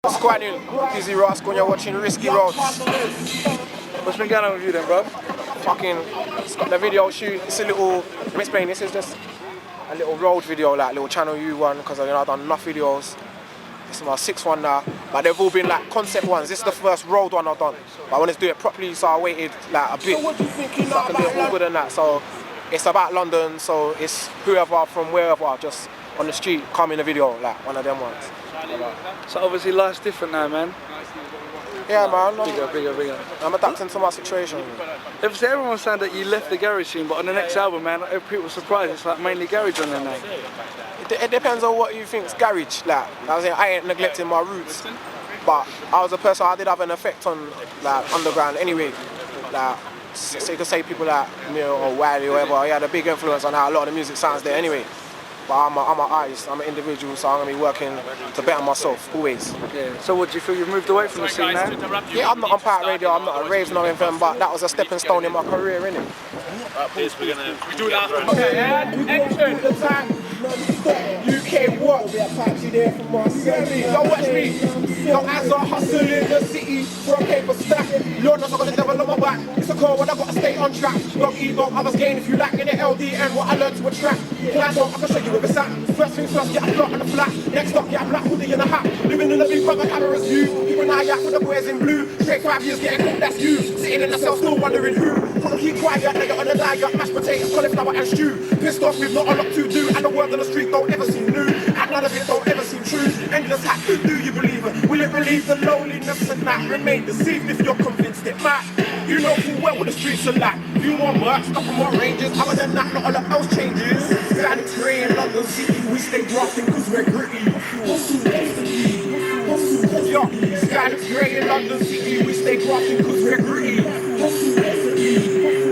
Squatting, Dizzy Ross, when you're watching Risky Roadz. What's been going on with you then, bro? Fucking, it's got the video shoot. It's a little, let me explain, this is just a little road video, like little Channel U one, because I've done enough videos. This is my 6th one now, but they've all been like concept ones. This is the first road one I've done, but I wanted to do it properly, so I waited like a bit, so I can do it all good than that. So it's about London, so it's whoever from wherever, just on the street, come in the video, like one of them ones. So obviously life's different now, man. Yeah, man. Bigger. I'm adapting to my situation. Obviously everyone was saying that you left the garage scene, but on the next album, man, people were surprised. It's like mainly garage on there now. It depends on what you think's garage. Like I was saying, I ain't neglecting my roots, but I was a person. I did have an effect on like underground anyway. Like so you could say people like me or Wiley or whatever. He had a big influence on how a lot of the music sounds there anyway. But I'm an artist, I'm an individual, so I'm going to be working to better myself, always. Yeah. So what, do you feel you've moved away from the scene now? Yeah, I'm not on Pirate Radio, I'm not a raves, not anything, but that was a stepping stone in my career, innit? We do it after. Okay, UK what? Yo, watch me. Yo, as I hustle in the city for a paper stack. Lord knows I got the devil on my back. It's a call when I got to stay on track. Dog ego, others gain if you lack in the LDN. What I learned to attract. Plans on, I can show you where it's at. First things first, get a plot on the flat. Next up, get a black hoodie in a hat. Living in the big brother camera's view. Keeping an eye out for the boys in blue. Straight 5 years getting caught, that's you. Sitting in the cell, still wondering who. Wanna keep quiet, nigga on the diet. Mashed potatoes, cauliflower and stew. Pissed off with not a lot to do. And the word on the street don't ever seem new. And none of it don't ever seem true. Endless hack, do you believe it? Will it relieve the loneliness and that? Remain deceived if you're convinced it might. You know full well what the streets are like. Few more marks, couple more ranges. Other than that, not a lot else changes. Standing free in London City, we stay drafting cause we're gritty. Yo, standing free in London City, we stay drafting cause we're gritty.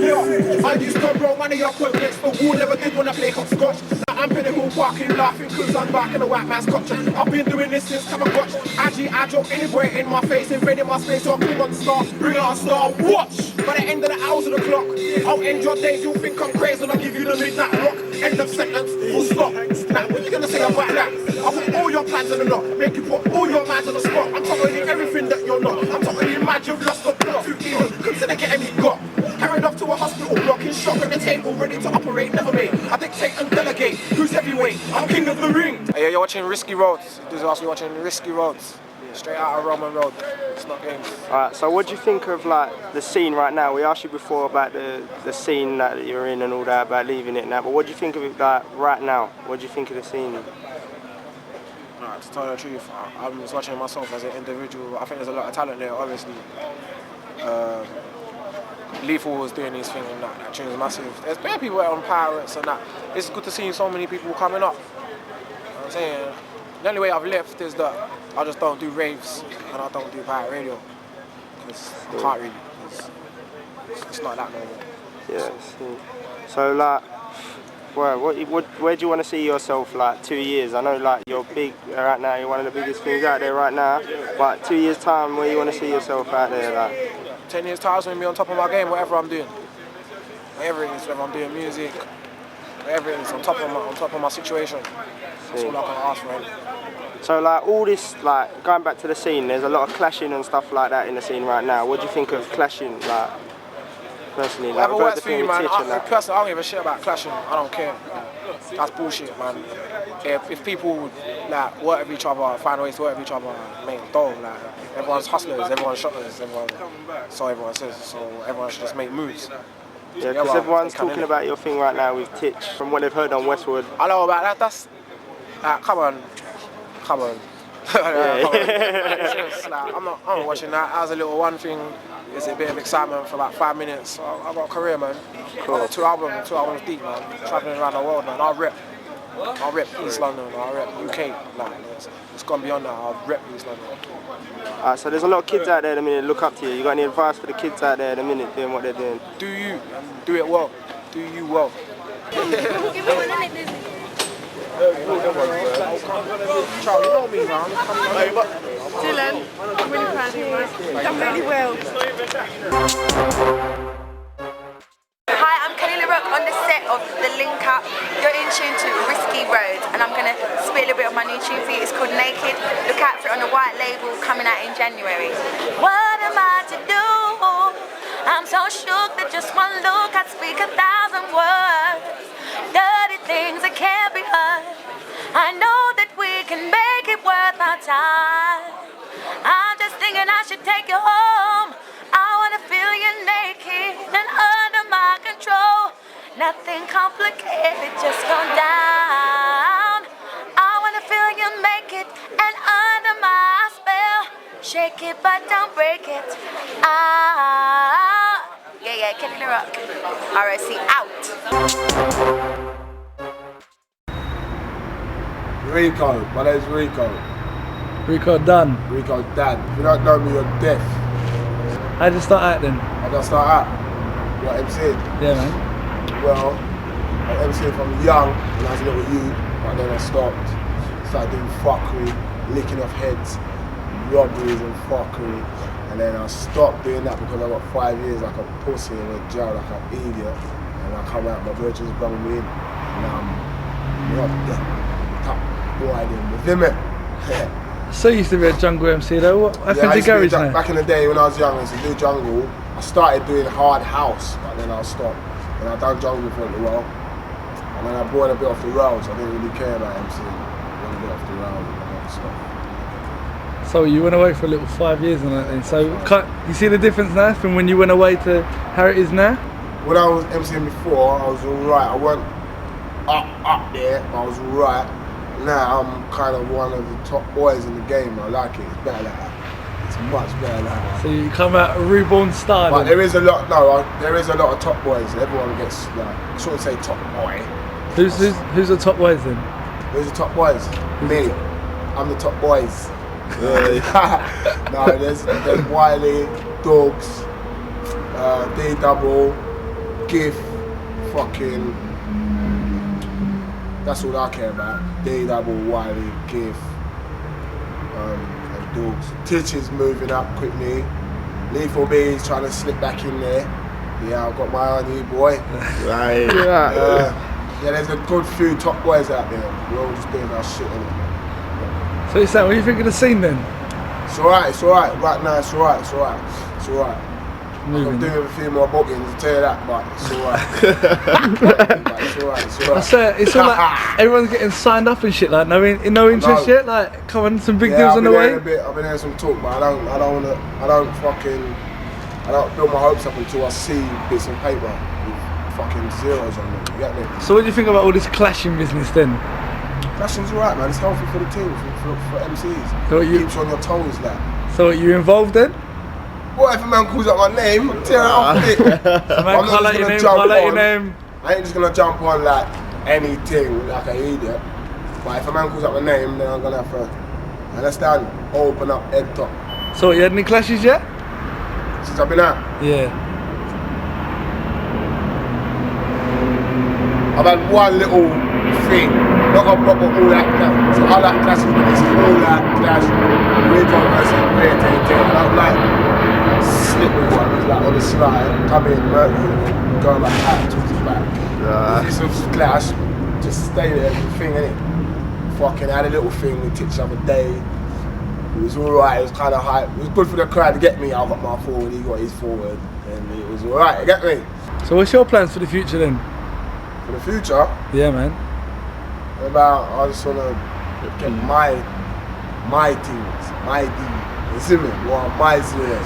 Yo, I used to roll money up with next, but who never did wanna play hopscotch. Now I'm pinnacle barking, laughing cause I'm back in a white man's culture. I've been doing this since Tamagotchi. I joke anywhere in my face, invading my space, so I come on star, bring on star, watch! By the end of the hours of the clock, I'll end your days, you'll think I'm crazy and I'll give you the midnight rock. End of sentence, full stop. Now what you gonna say about that? I'll put all your plans on the knot, make you put all your minds on the spot. I'm telling you everything that you're not. I'm telling you mad, you've lost the plot. You even consider getting me got. Carried off to a hospital block in shock at the table, ready to operate, never made. I dictate and delegate, who's heavyweight? I'm king of the ring. Hey, you're watching Risky Roadz. This is also watching Risky Roadz. Straight out of Roman Road. It's not games. Alright, so what do you think of like the scene right now? We asked you before about the scene that you're in and all that, about leaving it now, but what do you think of it like right now? What do you think of the scene? Nah, to tell you the truth, I'm just watching myself as an individual. I think there's a lot of talent there, obviously. Lethal was doing his thing and that tune was massive. There's bare people on Pirates and that. It's good to see so many people coming up. You know what I'm saying? The only way I've left is that I just don't do raves and I don't do Pirate Radio. Because I can't really. It's not that normal. Yeah, so like, well, where do you want to see yourself like 2 years? I know like you're big right now, you're one of the biggest things out there right now, but 2 years time, where you want to see yourself out there? Like 10 years time, I'm going to be on top of my game, whatever I'm doing. Whatever it is, whether I'm doing music, whatever it is, on top of my situation. That's all I can ask for. So like all this, like going back to the scene, there's a lot of clashing and stuff like that in the scene right now. What do you think of clashing, like personally? Like, whatever works for you, man. Personally, I don't give a shit about clashing. I don't care. That's bullshit, man. If people like work with each other, find ways to work with each other, make dough, like everyone's hustlers, everyone's shotters, so everyone says. So everyone should just make moves. Yeah, because everyone's talking about your thing right now with Titch, from what they've heard on Westwood. I know about that. That's come on. I'm not watching that. That was a little one thing. It's a bit of excitement for like 5 minutes. I got a career, man. Cool. Two albums deep, man. Traveling around the world, man. I rep East London. I rep UK. Like, it's gone beyond that. I rep East London. Alright, so there's a lot of kids out there at the minute look up to you. You got any advice for the kids out there at the minute doing what they're doing? Do you. Do it well. Do you well. Charlie, you know me, man. Dylan, I'm really proud of you, man. Done really well. Hi, I'm Kalila Rock on the set of The Link Up. You're in tune to new tune for you. It's called Naked. Look out for it on the white label coming out in January. What am I to do? I'm so shook that just one look I'd speak 1,000 words. Dirty things that can't be heard. I know that we can make it worth our time. I'm just thinking I should take you home. I wanna feel you naked and under my control. Nothing complicated, just go down. I wanna feel you make it and under my spell. Shake it but don't break it. Yeah, Kid in the Rock. ROC out. Rico, my name's Rico. Rico done. Rico Dad. If you don't know me, you're deaf. How'd you start acting? I just start out. What MCing? Yeah, man. Well, I MCing from young when I was a little youth, but then I stopped. Started doing fuckery, licking off heads, robberies and fuckery. And then I stopped doing that because I got 5 years like a pussy in a jail, like an idiot. And I come out, my virtues brought me in. And I'm not the top boy then, with him. So you used to be a jungle MC though. What happened to Gary's now? Back in the day when I was young, I used to do jungle. I started doing hard house, but then I stopped. And I done jungle for a little while. And then I brought a bit off the rails. I didn't really care about MCing. I went a bit off the rails and all stuff. So you went away for a little 5 years and that then. So you see the difference now from when you went away to how it is now? When I was MCing before, I was alright. I wasn't up there, but I was alright. Now I'm kind of one of the top boys in the game. I like it. It's better like that. It's much better like that. So you come out a reborn star. But there is a lot. No, there is a lot of top boys. Everyone gets like. I shouldn't say top boy. Who's the top boys then? Who's the top boys? Me. I'm the top boys. No, there's Wiley, Dogs, D-Double, GIF, fucking. That's all I care about. D-Double, Wiley, GIF, and Dogs. Titch is moving up quickly. Lethal B is trying to slip back in there. Yeah, I've got my own new boy. Right. Yeah, there's a good few top boys out there. We're all just doing our shit in it. So you saying, what do you think of the scene then? It's alright. Right now, it's alright. I'm doing a few more bookings, I'll tell you that, but it's alright. It's alright. It's all like everyone's getting signed up and shit, like no interest yet. Like, come on, some big deals on the way. I've been hearing some talk, but I don't build my hopes up until I see bits of paper with fucking zeros on them. You get me? So what do you think about all this clashing business then? Clashing's alright, man. It's healthy for the team, for MCs. So it keeps you on your toes, like. So are you involved then? What if a man calls out my name? I'll tear it off it. So man, call out your name. I ain't just gonna jump on like anything like an idiot. But if a man calls out my name, then I'm gonna have to understand, open up, head top. So you had any clashes yet? Since I've been out? Yeah. I've had one little thing, not a proper all that clash. So I like clashes, but it's all that clash. Rico versus Ray Tay. I don't like slip with one, it's like on the slide, come in, murder you, go like that, towards his back. If it's a clash, just stay there, thing innit? Fucking had a little thing with Titch the other day. It was alright, it was kind of hype. It was good for the crowd to get me. I got my forward, he got his forward, and it was alright, you get me? So what's your plans for the future then? For the future? Yeah, man. I just want to get my things, my deal. You see me? Well, my serious.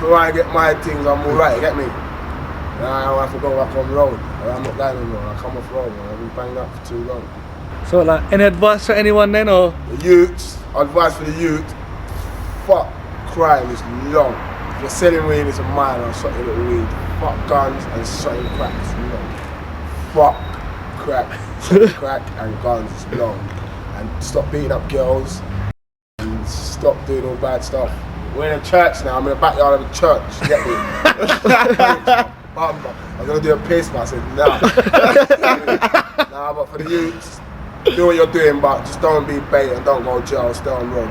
So when I get my things, I'm alright, you get me? And I don't have to go back on the road. I'm not going on the road, I come off road, man. I've been banged up for too long. So like, any advice for anyone then, or? The youths, advice for the youth, fuck crime is long. If you're selling weed, it's a minor, shot your little weed. Fuck guns and shotting crack, it's long. Fuck crack and guns, it's long. And stop beating up girls and stop doing all bad stuff. We're in a church now, I'm in the backyard of a church, you get me? I'm gonna do a piss, but I said nah. Nah, but for the youths, do what you're doing, but just don't be bait and don't go to jail, stay on the road,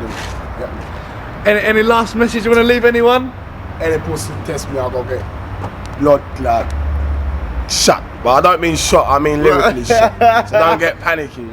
get me? Any last message you want to leave anyone? Any pussy test me, I'll go get blood clot shot. But I don't mean shot, I mean lyrically shot. So don't get panicky.